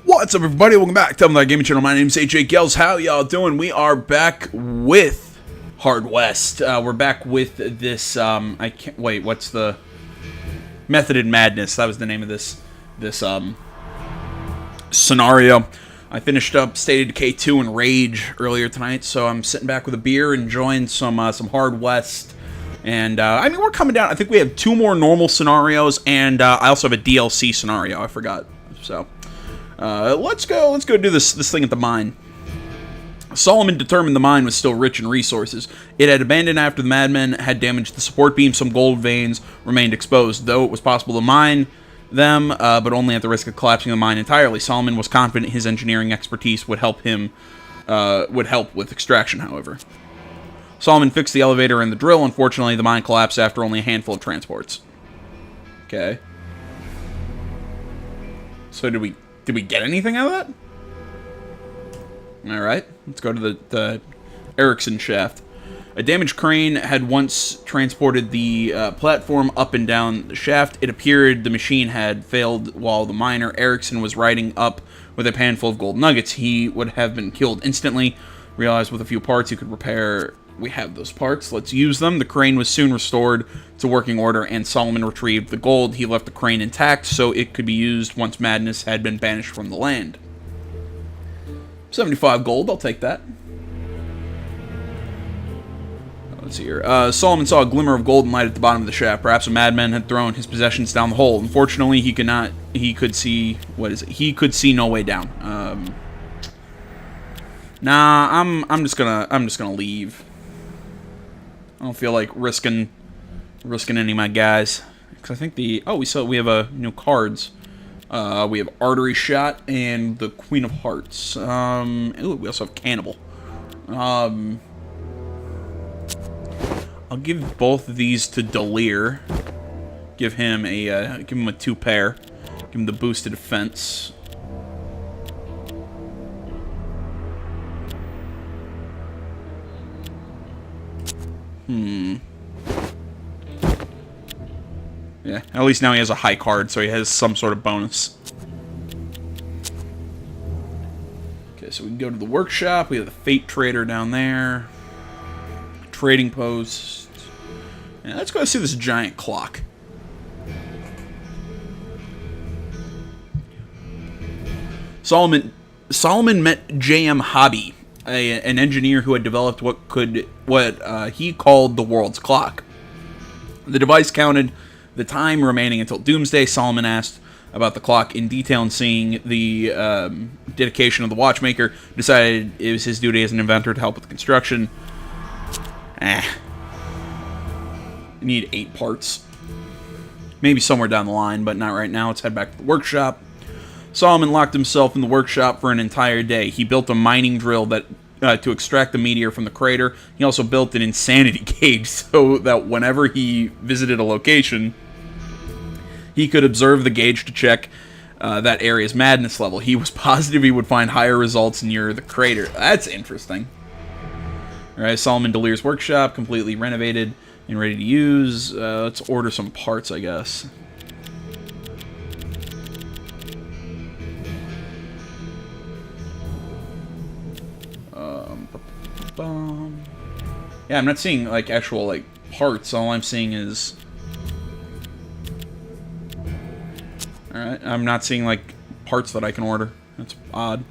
What's up, everybody? Welcome back to my gaming channel. My name's AJ Gels. How y'all doing? We are back with Hard West. We're back with this. I can't wait. What's the Method in Madness? That was the name of this scenario. I finished up State of Decay 2 and Rage earlier tonight, so I'm sitting back with a beer, enjoying some Hard West. And I mean, we're coming down. I think we have 2 more normal scenarios, and I also have a DLC scenario. I forgot. So. Let's go do this thing at the mine. Solomon determined the mine was still rich in resources. It had abandoned after the madmen had damaged the support beam. Some gold veins remained exposed, though it was possible to mine them, but only at the risk of collapsing the mine entirely. Solomon was confident his engineering expertise would help with extraction, however. Solomon fixed the elevator and the drill. Unfortunately, the mine collapsed after only a handful of transports. Okay. So did we get anything out of that? Alright, let's go to the Erickson shaft. A damaged crane had once transported the platform up and down the shaft. It appeared the machine had failed while the miner Erickson was riding up with a handful of gold nuggets. He would have been killed instantly. Realized with a few parts he could repair. We have those parts. Let's use them. The crane was soon restored to working order, and Solomon retrieved the gold. He left the crane intact so it could be used once madness had been banished from the land. 75 gold. I'll take that. Let's see here. Solomon saw a glimmer of golden light at the bottom of the shaft. Perhaps a madman had thrown his possessions down the hole. Unfortunately, he could not. He could see. What is it? He could see no way down. Nah. I'm just gonna leave. I don't feel like risking any of my guys, because I think we have new cards. We have Artery Shot and the Queen of Hearts. Ooh, we also have Cannibal. I'll give both of these to Delir. Give him a 2-pair. Give him the boosted defense. Yeah, at least now he has a high card, so he has some sort of bonus. Okay, so we can go to the workshop. We have the Fate Trader down there. Trading post. Yeah, let's go see this giant clock. Solomon met J.M. Hobby, an engineer who had developed what he called the world's clock. The device counted the time remaining until Doomsday. Solomon asked about the clock in detail, and seeing the dedication of the watchmaker, decided it was his duty as an inventor to help with the construction. You need 8 parts. Maybe somewhere down the line, but not right now. Let's head back to the workshop. Solomon locked himself in the workshop for an entire day. He built a mining drill that to extract the meteor from the crater. He also built an insanity gauge so that whenever he visited a location, he could observe the gauge to check that area's madness level. He was positive he would find higher results near the crater. That's interesting. Alright, Solomon Delir's workshop, completely renovated and ready to use. Let's order some parts, I guess. Yeah, I'm not seeing like actual like parts. All I'm seeing is, alright, I'm not seeing like parts that I can order. That's odd.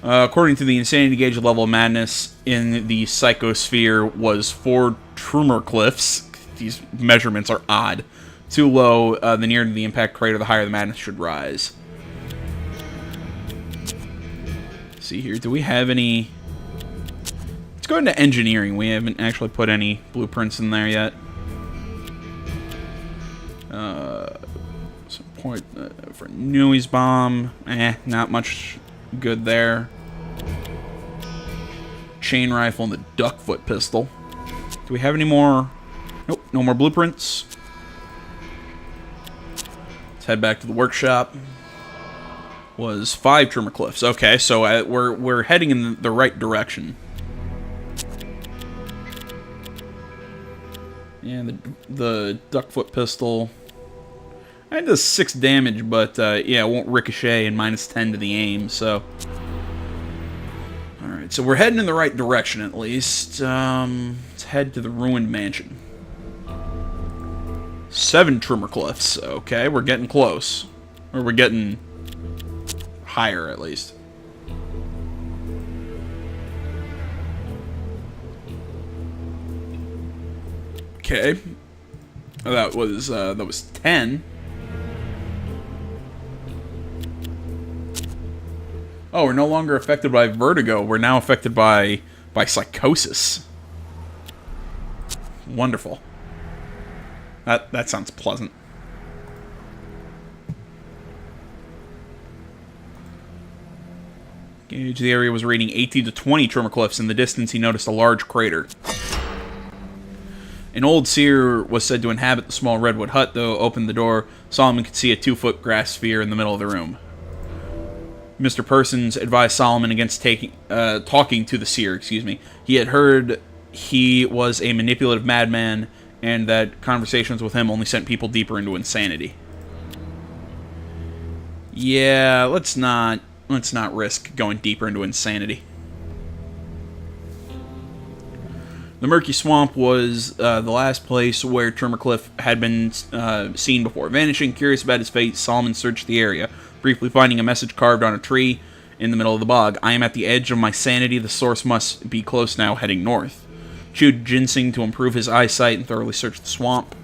According to the insanity gauge, level of madness in the psychosphere was 4 Trumor cliffs. These measurements are odd. Too low. The nearer the impact crater, the higher the madness should rise. Let's see here. Do we have any? Let's go into engineering. We haven't actually put any blueprints in there yet. Some point for Newey's bomb. Not much good there. Chain rifle and the duckfoot pistol. Do we have any more? Nope, no more blueprints. Let's head back to the workshop. Was 5 Trumor cliffs. Okay, so we're heading in the right direction. Yeah, the duckfoot pistol. That does 6 damage, but yeah, it won't ricochet and -10 to the aim, so... Alright, so we're heading in the right direction, at least. Let's head to the ruined mansion. 7 Tremorcliffs. Okay, we're getting close. Or we're getting higher, at least. Okay. That was 10. Oh, we're no longer affected by vertigo. We're now affected by psychosis. Wonderful. That sounds pleasant. Gauge the area was rating 18 to 20 Tremorcliffs. In the distance, he noticed a large crater. An old seer was said to inhabit the small redwood hut, though. Opened the door, Solomon could see a 2-foot grass sphere in the middle of the room. Mr. Persons advised Solomon against talking to the seer, He had heard he was a manipulative madman, and that conversations with him only sent people deeper into insanity. Yeah, let's not risk going deeper into insanity. The Murky Swamp was the last place where Tremorcliff had been seen before. Vanishing, curious about his fate, Solomon searched the area, briefly finding a message carved on a tree in the middle of the bog. I am at the edge of my sanity. The source must be close now, heading north. Chewed ginseng to improve his eyesight and thoroughly searched the swamp.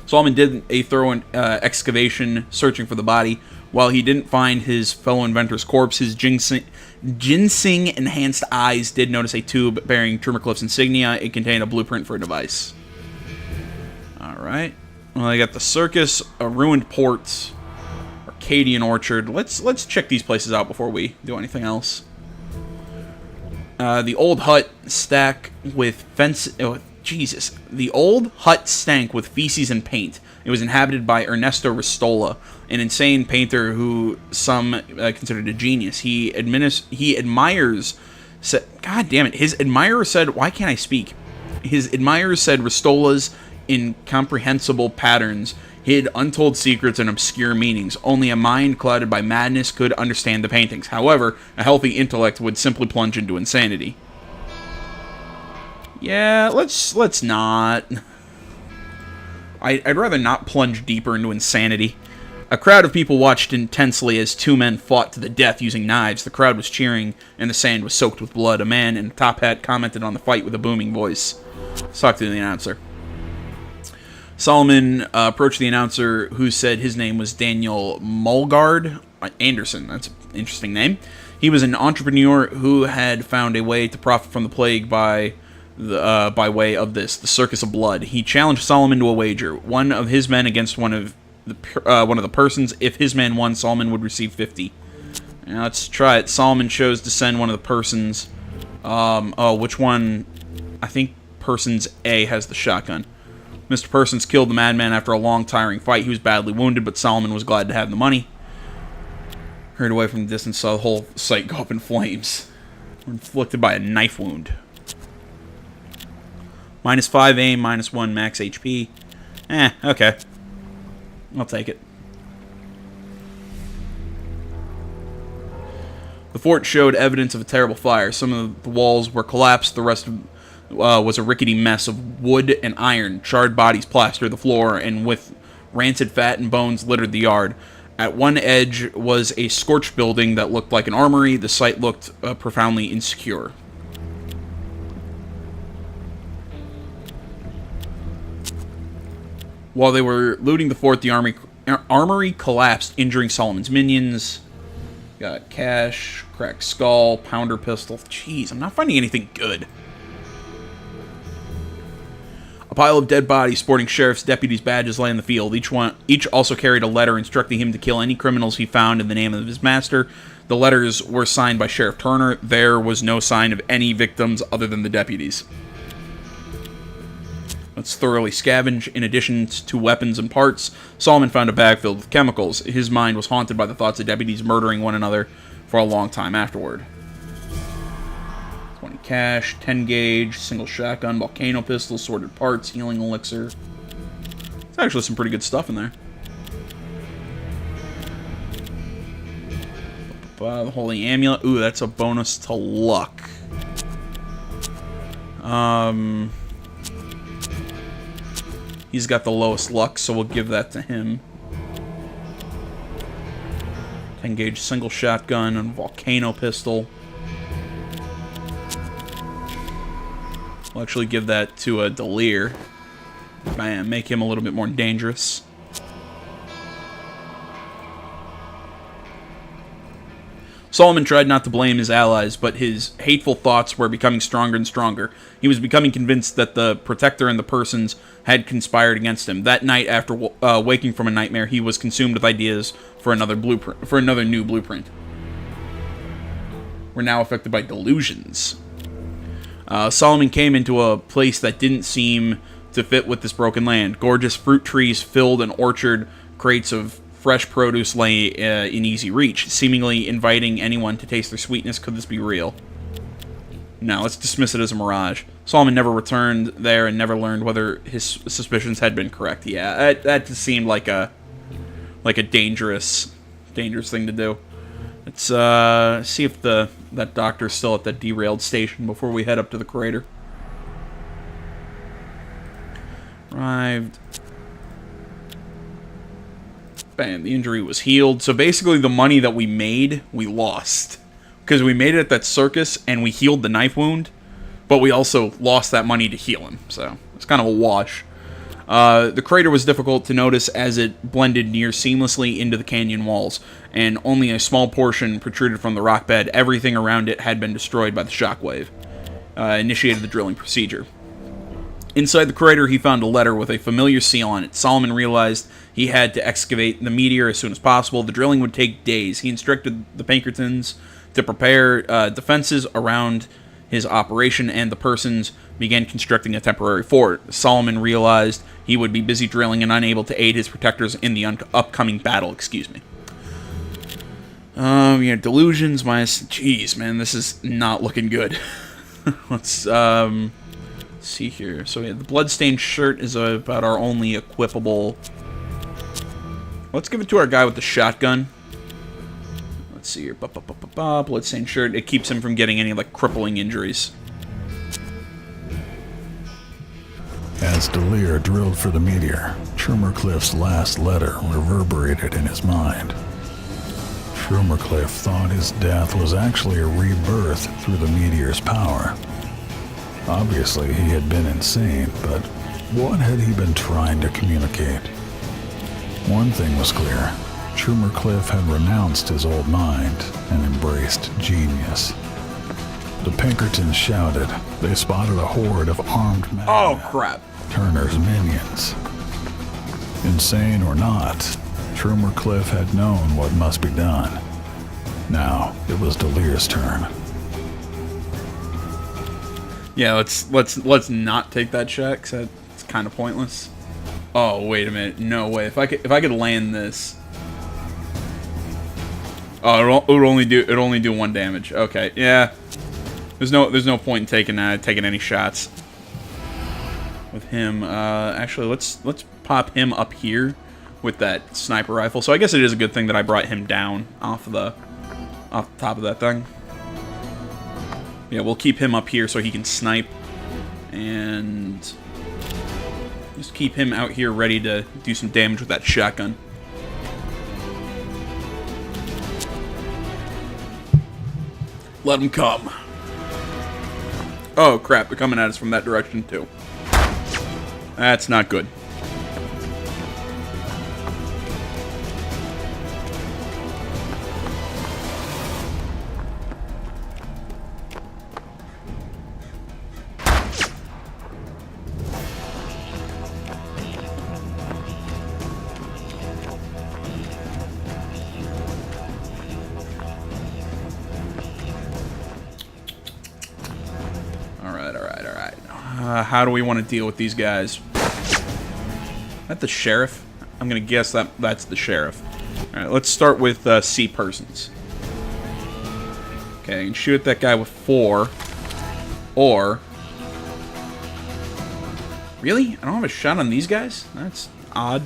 Solomon did a thorough excavation, searching for the body. While he didn't find his fellow inventor's corpse, his ginseng-enhanced eyes did notice a tube bearing Tremorcliff's insignia. It contained a blueprint for a device. Alright. Well, I got the circus, a ruined port, Arcadian orchard. Let's check these places out before we do anything else. The old hut stack with fence... Oh, Jesus. The old hut stank with feces and paint. It was inhabited by Ernesto Ristola, an insane painter who some considered a genius. He admires... God damn it. His admirers said... Why can't I speak? His admirers said Ristola's incomprehensible patterns hid untold secrets and obscure meanings. Only a mind clouded by madness could understand the paintings. However, a healthy intellect would simply plunge into insanity. Yeah, let's not. I'd rather not plunge deeper into insanity. A crowd of people watched intensely as 2 men fought to the death using knives. The crowd was cheering, and the sand was soaked with blood. A man in a top hat commented on the fight with a booming voice. Let's talk to the announcer. Solomon approached the announcer, who said his name was Daniel Mulgard Anderson. That's an interesting name. He was an entrepreneur who had found a way to profit from the plague by way of the Circus of Blood. He challenged Solomon to a wager, one of his men against one of the persons. If his man won, Solomon would receive 50. Now let's try it. Solomon chose to send one of the persons. Which one? I think Persons A has the shotgun. Mr. Persons killed the madman after a long, tiring fight. He was badly wounded, but Solomon was glad to have the money. Hurried away from the distance, saw the whole site go up in flames. Inflicted by a knife wound. -5 aim, -1 max HP. Okay. I'll take it. The fort showed evidence of a terrible fire. Some of the walls were collapsed. The rest was a rickety mess of wood and iron. Charred bodies plastered the floor, and with rancid fat and bones littered the yard. At one edge was a scorched building that looked like an armory. The site looked profoundly insecure. While they were looting the fort, the armory collapsed, injuring Solomon's minions. Got cash, cracked skull, pounder pistol. Jeez, I'm not finding anything good. A pile of dead bodies sporting sheriff's deputies' badges lay in the field. Each also carried a letter instructing him to kill any criminals he found in the name of his master. The letters were signed by Sheriff Turner. There was no sign of any victims other than the deputies. Let's thoroughly scavenge. In addition to weapons and parts, Solomon found a bag filled with chemicals. His mind was haunted by the thoughts of deputies murdering one another for a long time afterward. 20 cash, 10 gauge, single shotgun, volcano pistol, sorted parts, healing elixir. Let's Actually, some pretty good stuff in there. The Holy Amulet. Ooh, that's a bonus to luck. He's got the lowest luck, so we'll give that to him. 10 gauge single shotgun and volcano pistol. We'll actually give that to a Delir. Bam, make him a little bit more dangerous. Solomon tried not to blame his allies, but his hateful thoughts were becoming stronger and stronger. He was becoming convinced that the Protector and the Persons had conspired against him. That night, after waking from a nightmare, he was consumed with ideas for another new blueprint. We're now affected by delusions. Solomon came into a place that didn't seem to fit with this broken land. Gorgeous fruit trees filled an orchard, crates of fresh produce lay in easy reach, seemingly inviting anyone to taste their sweetness. Could this be real? No, let's dismiss it as a mirage. Solomon never returned there and never learned whether his suspicions had been correct. Yeah, that just seemed like a dangerous thing to do. Let's see if that doctor's still at that derailed station before we head up to the crater. Arrived. Bam, the injury was healed. So basically the money that we made, we lost. Because we made it at that circus and we healed the knife wound, but we also lost that money to heal him. So it's kind of a wash. The crater was difficult to notice as it blended near seamlessly into the canyon walls, and only a small portion protruded from the rock bed. Everything around it had been destroyed by the shockwave. Initiated the drilling procedure. Inside the crater, he found a letter with a familiar seal on it. Solomon realized he had to excavate the meteor as soon as possible. The drilling would take days. He instructed the Pinkertons to prepare defenses around his operation, and the Persons began constructing a temporary fort. Solomon realized he would be busy drilling and unable to aid his protectors in the upcoming battle. Excuse me. Yeah, delusions minus... Jeez, man, this is not looking good. Let's see here. So yeah, the bloodstained shirt is about our only equipable. Let's give it to our guy with the shotgun. Let's see here. Bloodstained shirt. It keeps him from getting any like crippling injuries. As Delir drilled for the meteor, Schumercliff's last letter reverberated in his mind. Schumercliff thought his death was actually a rebirth through the meteor's power. Obviously, he had been insane, but what had he been trying to communicate? One thing was clear. Schumercliff had renounced his old mind and embraced genius. The Pinkertons shouted. They spotted a horde of armed men. Oh, crap. Turner's minions. Insane or not, Schumercliff had known what must be done. Now, it was Delir's turn. Yeah, let's not take that shot, because it's kind of pointless. Oh, wait a minute. No way. If I could land this. Oh, it would only do 1 damage. Okay, yeah. There's no point in taking any shots with him. Actually, let's pop him up here with that sniper rifle. So I guess it is a good thing that I brought him down off the top of that thing. Yeah, we'll keep him up here so he can snipe, and just keep him out here ready to do some damage with that shotgun. Let him come. Oh, crap. They're coming at us from that direction, too. That's not good. How do we want to deal with these guys? Is that the sheriff? I'm going to guess that's the sheriff. Alright, let's start with C persons. Okay, I can shoot at that guy with 4. Or... Really? I don't have a shot on these guys? That's Odd.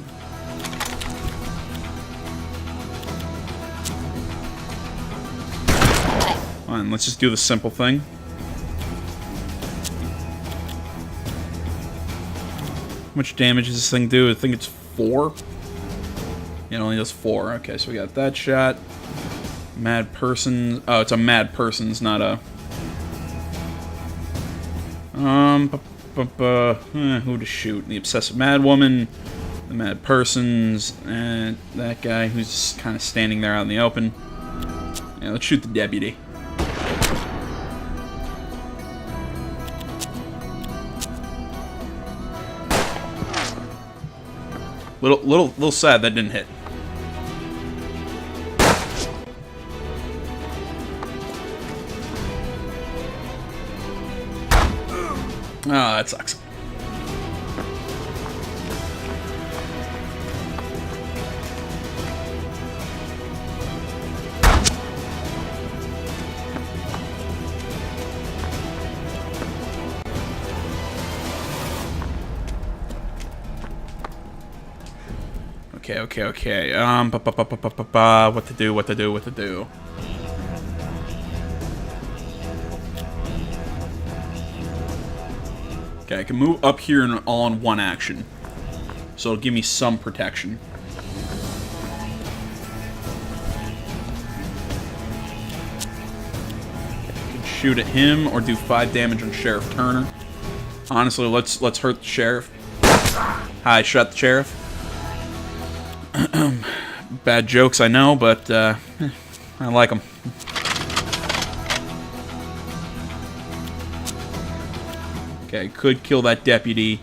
Fine, let's just do the simple thing. How much damage does this thing do? I think it's 4. It only does 4. Okay, so we got that shot. Mad person. Oh, it's a mad person's, not a. Who to shoot? The obsessive mad woman, the mad persons, and that guy who's kind of standing there out in the open. Yeah, let's shoot the deputy. Little sad that didn't hit. Oh, that sucks. Okay. What to do? Okay, I can move up here and all in one action. So it'll give me some protection. I can shoot at him or do 5 damage on Sheriff Turner. Honestly, let's hurt the sheriff. Hi, shot the sheriff. Bad jokes, I know, but I like them. Okay, could kill that deputy,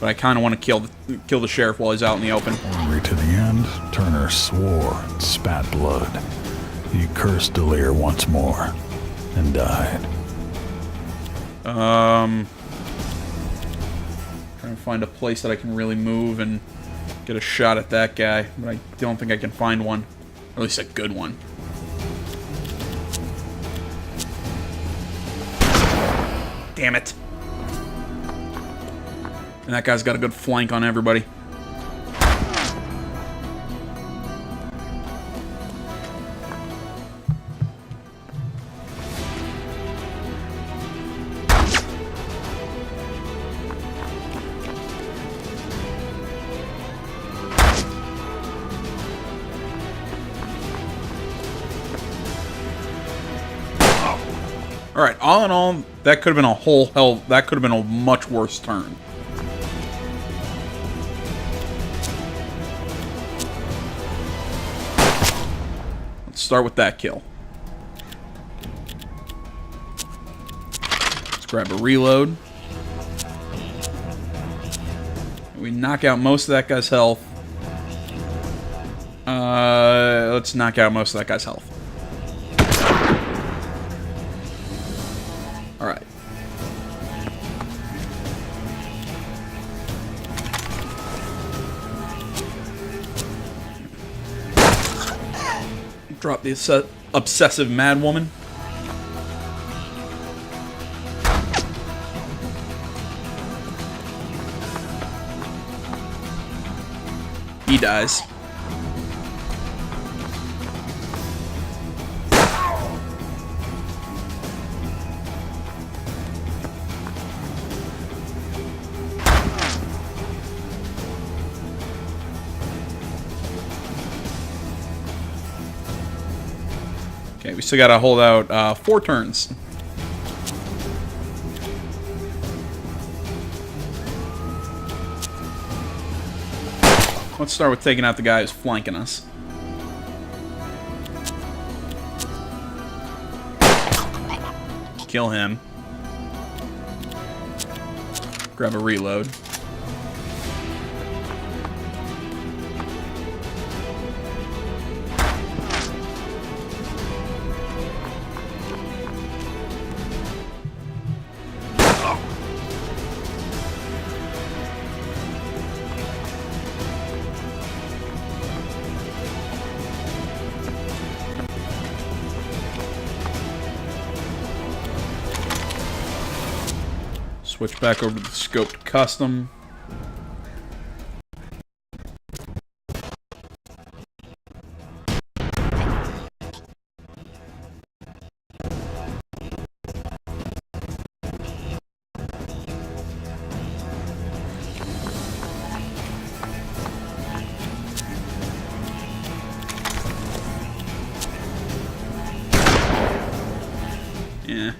but I kind of want to kill the sheriff while he's out in the open. Hungry to the end, Turner swore and spat blood. He cursed Delir once more and died. Trying to find a place that I can really move and get a shot at that guy, but I don't think I can find one. Or at least a good one. Damn it. And that guy's got a good flank on everybody. Alright, all in all, that could have been that could have been a much worse turn. Let's start with that kill. Let's grab a reload. We knock out most of that guy's health. Let's knock out most of that guy's health. Alright. Drop the obsessive mad woman. He dies. Okay, we still gotta hold out 4 turns. Let's start with taking out the guy who's flanking us. Kill him. Grab a reload. Switch back over to the scoped custom. Yeah.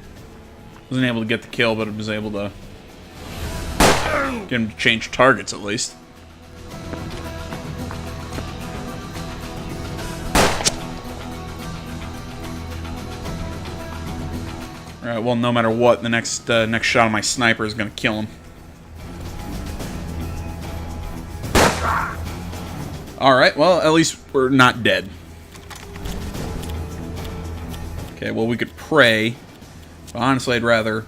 Wasn't able to get the kill, but I was able to get him to change targets at least. Alright, well, no matter what, the next shot of my sniper is going to kill him. Alright, well, at least we're not dead. Okay, well, we could pray. But honestly, I'd rather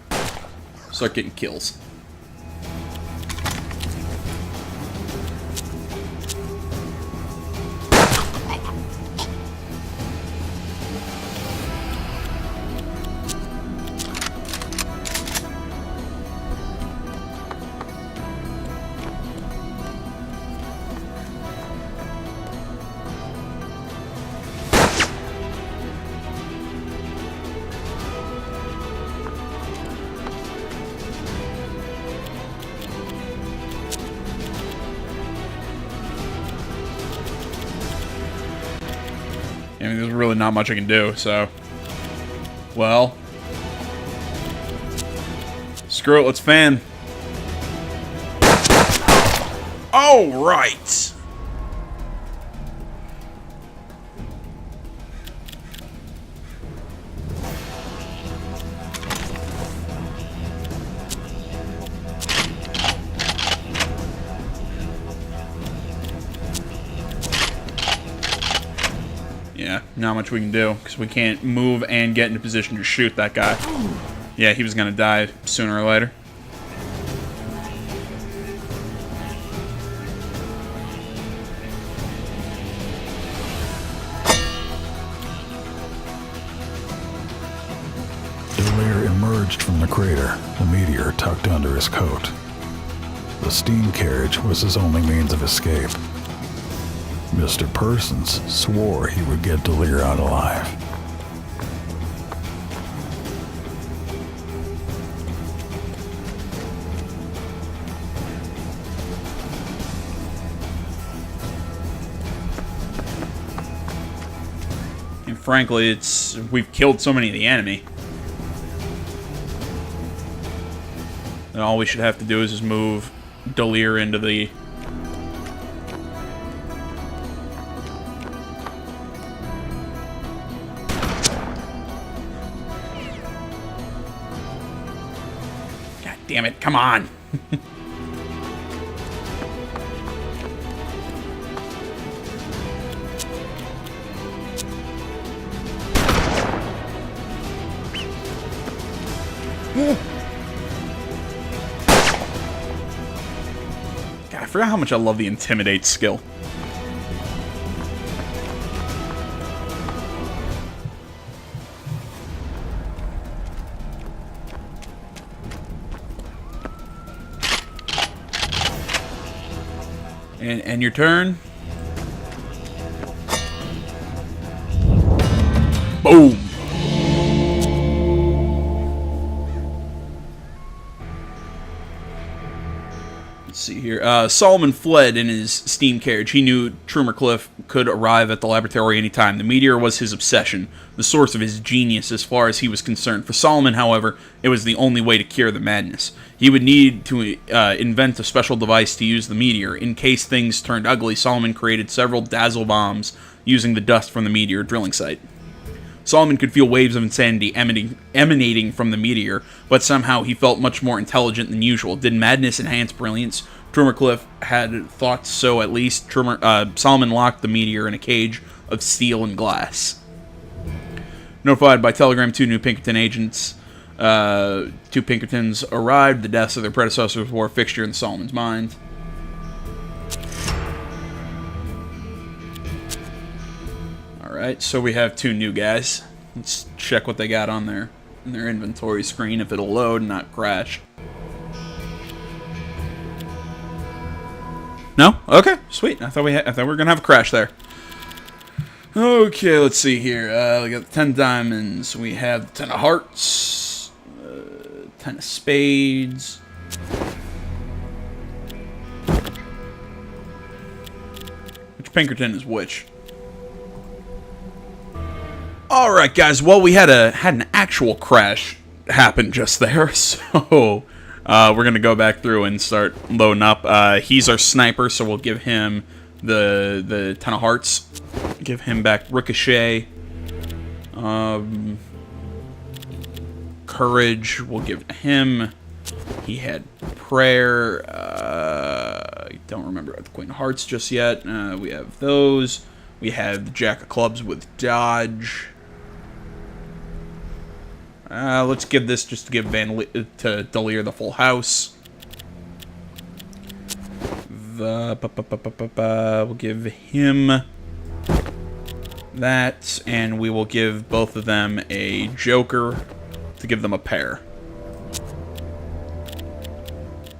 start getting kills. I mean, there's really not much I can do, so... Well... Screw it, let's fan. Oh, right! Yeah, not much we can do, because we can't move and get into position to shoot that guy. Yeah, he was going to die sooner or later. Delir emerged from the crater, the meteor tucked under his coat. The steam carriage was his only means of escape. Mr. Persons swore he would get Delir out alive. And frankly, we've killed so many of the enemy. And all we should have to do is just move Delir into the... God damn it, come on! God, I forgot how much I love the Intimidate skill. And your turn. Boom. Let's see here. Solomon fled in his steam carriage. He knew Trummercliff could arrive at the laboratory anytime. The meteor was his obsession, the source of his genius as far as he was concerned. For Solomon, however, it was the only way to cure the madness. He would need to invent a special device to use the meteor. In case things turned ugly, Solomon created several dazzle bombs using the dust from the meteor drilling site. Solomon could feel waves of insanity emanating from the meteor, but somehow he felt much more intelligent than usual. Did madness enhance brilliance? Trummercliff had thought so, at least. Solomon locked the meteor in a cage of steel and glass. Notified by telegram, 2 new Pinkerton agents. 2 Pinkertons arrived. The deaths of their predecessors were a fixture in Solomon's mind. Alright, so we have 2 new guys. Let's check what they got on their inventory screen, if it'll load and not crash. No? Okay, sweet. I thought we were gonna have a crash there. Okay, let's see here. We got the 10 diamonds. We have the 10 of hearts, 10 of spades. Which Pinkerton is which? All right, guys. Well, we had an actual crash happened just there, so we're going to go back through and start loading up. He's our sniper, so we'll give him the 10 of hearts. Give him back Ricochet. Courage, we'll give him. He had Prayer. I don't remember the Queen of Hearts just yet. We have those. We have the Jack of Clubs with Dodge. Let's give this just to give to Delir the full house. We'll give him that, and we will give both of them a Joker to give them a pair.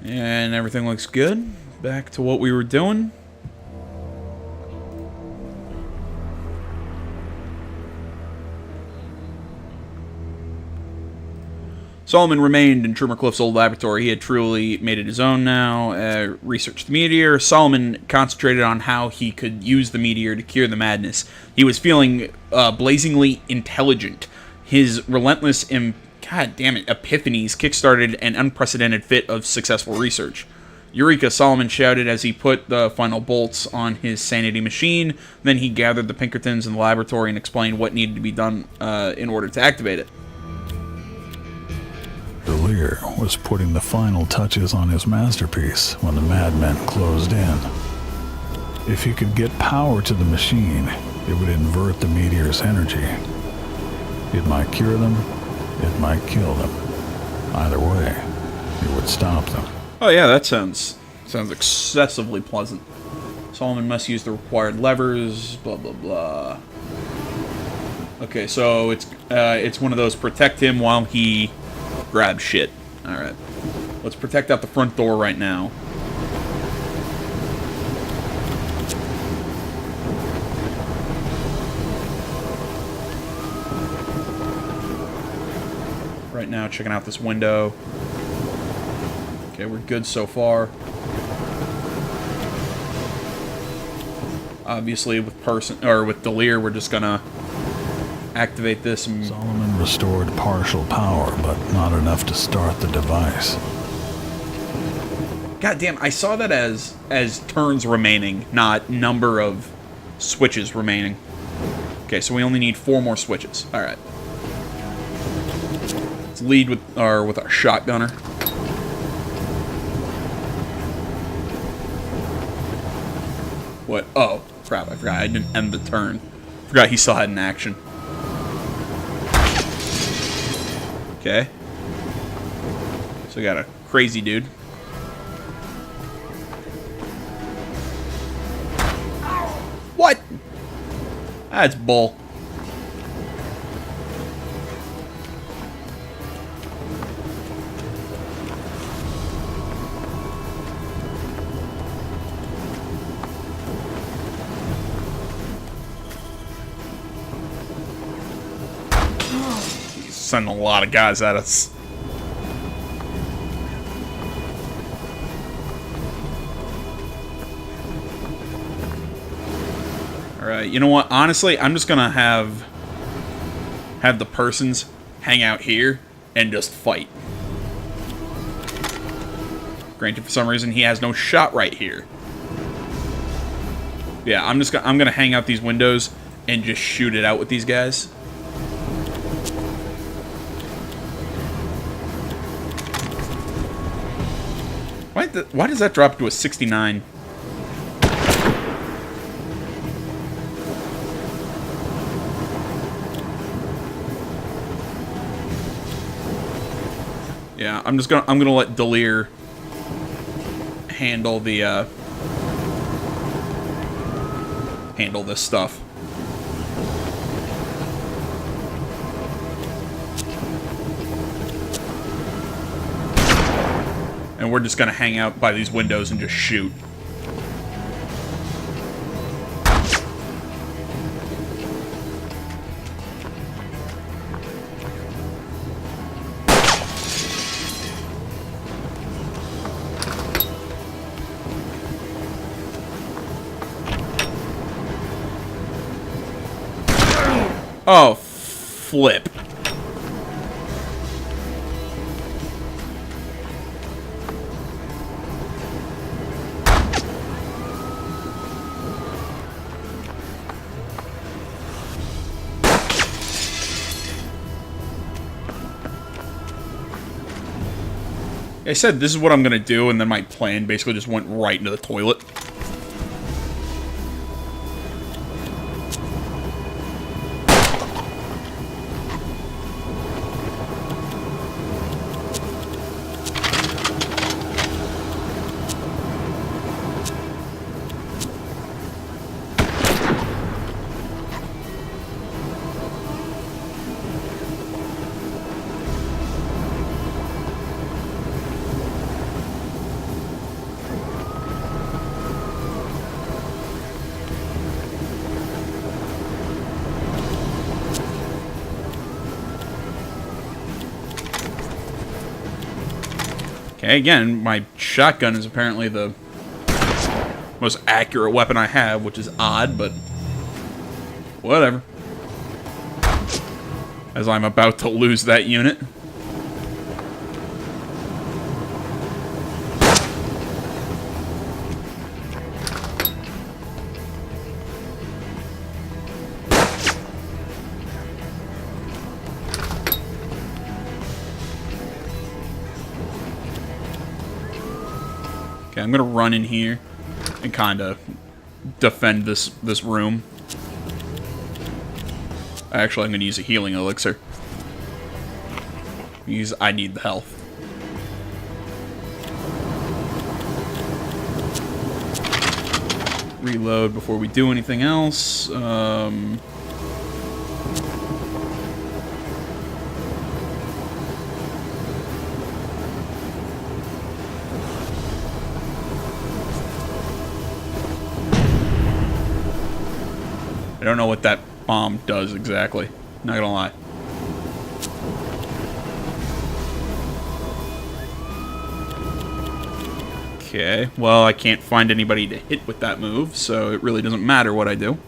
And everything looks good. Back to what we were doing. Solomon remained in Trummercliff's old laboratory. He had truly made it his own now. Researched the meteor. Solomon concentrated on how he could use the meteor to cure the madness. He was feeling blazingly intelligent. His relentless epiphanies kickstarted an unprecedented fit of successful research. Eureka, Solomon shouted as he put the final bolts on his sanity machine. Then he gathered the Pinkertons in the laboratory and explained what needed to be done in order to activate it. Delir was putting the final touches on his masterpiece when the madmen closed in. If he could get power to the machine, it would invert the meteor's energy. It might cure them, it might kill them. Either way, it would stop them. Oh yeah, that sounds excessively pleasant. Solomon must use the required levers, blah blah blah. Okay, so it's one of those protect him while he grabs shit. Alright. Let's protect out the front door right now. Right now, checking out this window. Okay, we're good so far. Obviously, with Delir, we're just gonna activate this. And Solomon restored partial power, but not enough to start the device. God damn, I saw that as turns remaining, not number of switches remaining. Okay, so we only need 4 more switches. All right. Let's lead with our shotgunner. What? Oh, crap, I forgot. I didn't end the turn. Forgot he still had an action. Okay. So we got a crazy dude. What? That's bull. Sending a lot of guys at us. Alright, you know what? Honestly, I'm just gonna have the persons hang out here and just fight. Granted, for some reason, he has no shot right here. Yeah, I'm gonna hang out these windows and just shoot it out with these guys. Why does that drop to a 69? Yeah, I'm gonna let Delir handle the handle this stuff. And we're just gonna hang out by these windows and just shoot. Oh, flip. I said this is what I'm gonna do, and then my plan basically just went right into the toilet. Okay, again, my shotgun is apparently the most accurate weapon I have, which is odd, but whatever. As I'm about to lose that unit. Okay, I'm gonna run in here and kind of defend this room. Actually, I'm gonna use a healing elixir. I need the health. Reload before we do anything else. I don't know what that bomb does exactly. Not gonna lie. Okay, well, I can't find anybody to hit with that move, so it really doesn't matter what I do.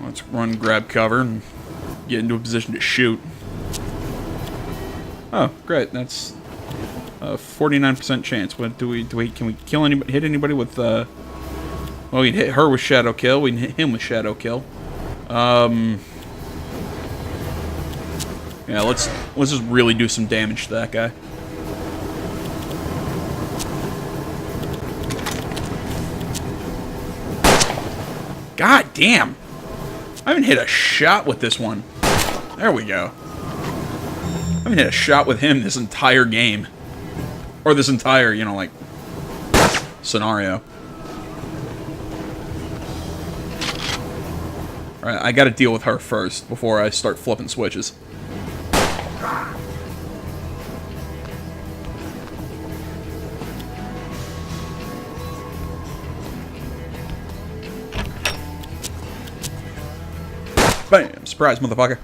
Let's run, grab cover, and get into a position to shoot. Oh, great, that's a 49% chance. What do we can we kill anybody, hit anybody with well, we can hit her with shadow kill, we can hit him with shadow kill. Yeah, let's just really do some damage to that guy. God damn! I haven't hit a shot with this one. There we go. I haven't hit a shot with him this entire game. Or this entire, you know, like, scenario. Alright, I gotta deal with her first before I start flipping switches. Bam! Surprise, motherfucker.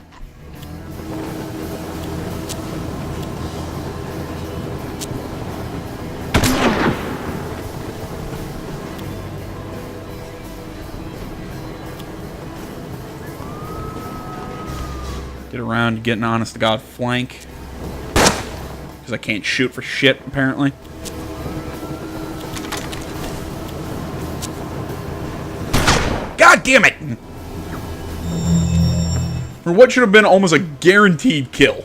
Get around, get an honest-to-God flank. Because I can't shoot for shit, apparently. God damn it! For what should have been almost a guaranteed kill.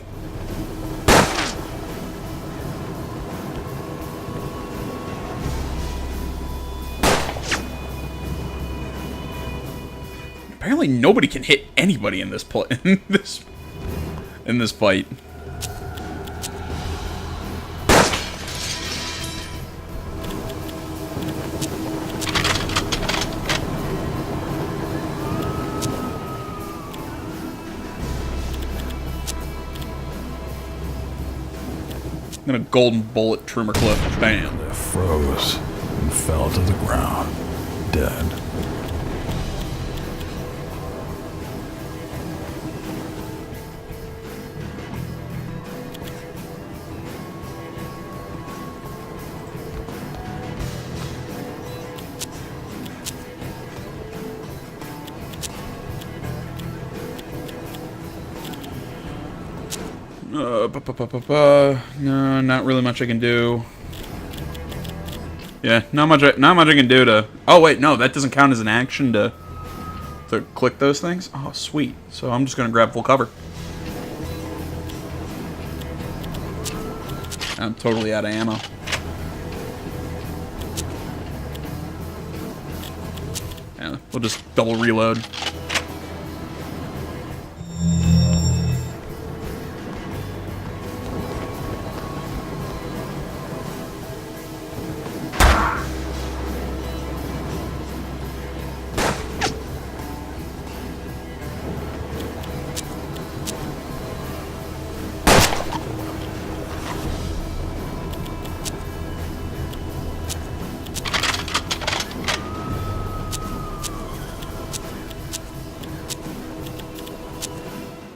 Apparently nobody can hit anybody in this in this fight. I'm gonna golden bullet Trümmercliff. Bam. They froze and fell to the ground, dead. No, not really much I can do. Yeah, not much I can do to... Oh, wait, no, that doesn't count as an action to click those things? Oh, sweet. So I'm just gonna grab full cover. I'm totally out of ammo. Yeah, we'll just double reload.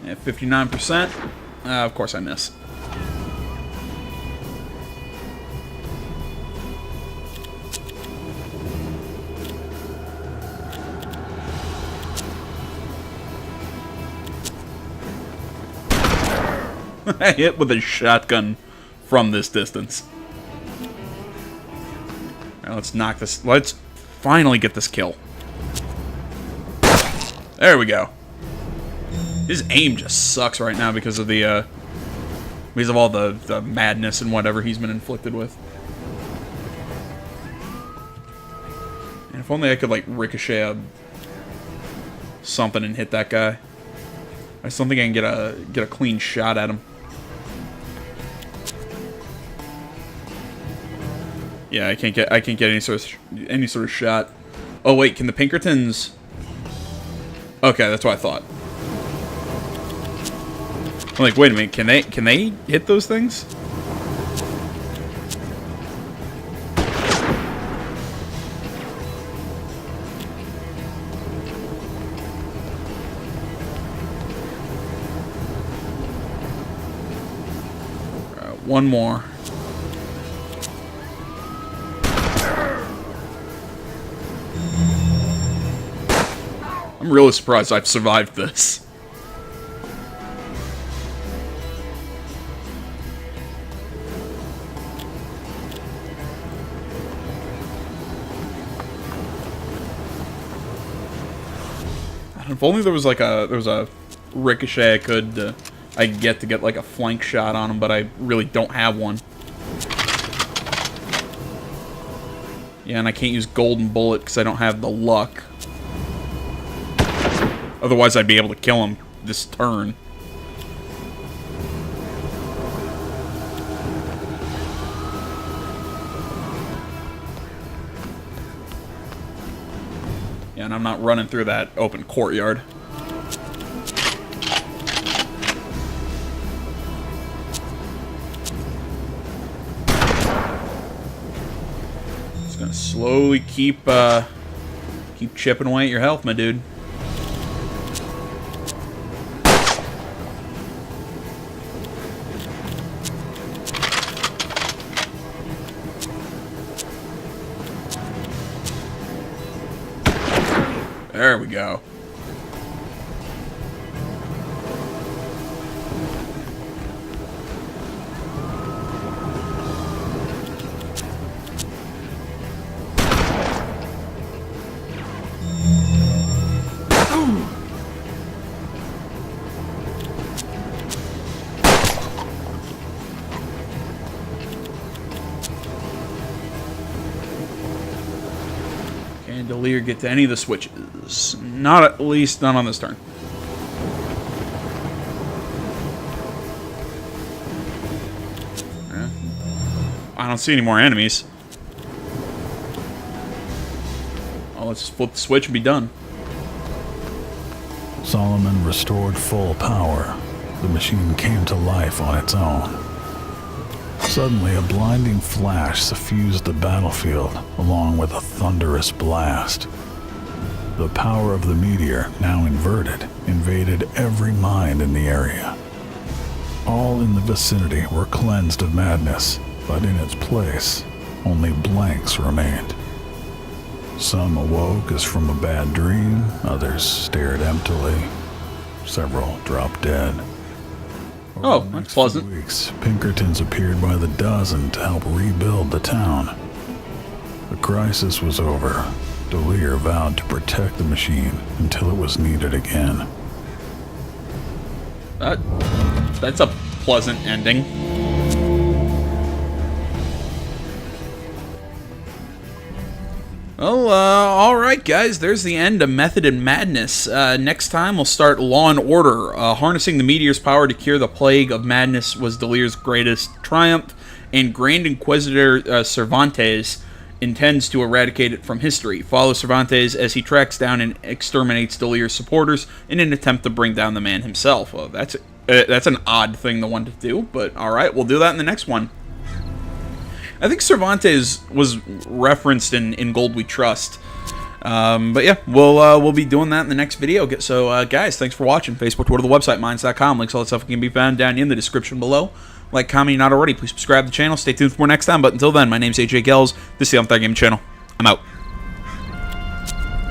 At 59%. Of course I miss. I hit with a shotgun from this distance. All right, let's knock this. Let's finally get this kill. There we go. His aim just sucks right now because of the because of all the madness and whatever he's been inflicted with. And if only I could like ricochet something and hit that guy. I just don't think I can get a clean shot at him. Yeah, I can't get any sort of shot. Oh wait, can the Pinkertons? Okay, that's what I thought. I'm like, wait a minute, can they hit those things? One more. I'm really surprised I've survived this. If only there was like a ricochet I could get like a flank shot on him, but I really don't have one. Yeah, and I can't use Golden Bullet because I don't have the luck. Otherwise, I'd be able to kill him this turn. Yeah, and I'm not running through that open courtyard. Just gonna slowly keep chipping away at your health, my dude. There we go. Can Delir get to any of the switches? Not at least not on this turn. I don't see any more enemies. Well, let's just flip the switch and be done. Solomon restored full power. The machine came to life on its own. Suddenly, a blinding flash suffused the battlefield, along with a thunderous blast. The power of the meteor, now inverted, invaded every mind in the area. All in the vicinity were cleansed of madness, but in its place, only blanks remained. Some awoke as from a bad dream, others stared emptily. Several dropped dead. Oh, that's pleasant. Weeks, Pinkertons appeared by the dozen to help rebuild the town. The crisis was over. Delir vowed to protect the machine until it was needed again. That's a pleasant ending. Well, alright guys, there's the end of Method and Madness. Next time we'll start Law and Order. Harnessing the meteor's power to cure the plague of madness was Delir's greatest triumph, and Grand Inquisitor Cervantes intends to eradicate it from history. Follow Cervantes as he tracks down and exterminates Delir's supporters in an attempt to bring down the man himself. Well, that's an odd thing to want to do, but alright, we'll do that in the next one. I think Cervantes was referenced in Gold We Trust. But yeah, we'll be doing that in the next video. So guys, thanks for watching. Facebook, Twitter, the website, Minds.com. Links, all that stuff can be found down in the description below. Like, comment, not already. Please subscribe to the channel. Stay tuned for more next time. But until then, my name's AJ Gels. This is the On Thigh Gaming Channel. I'm out.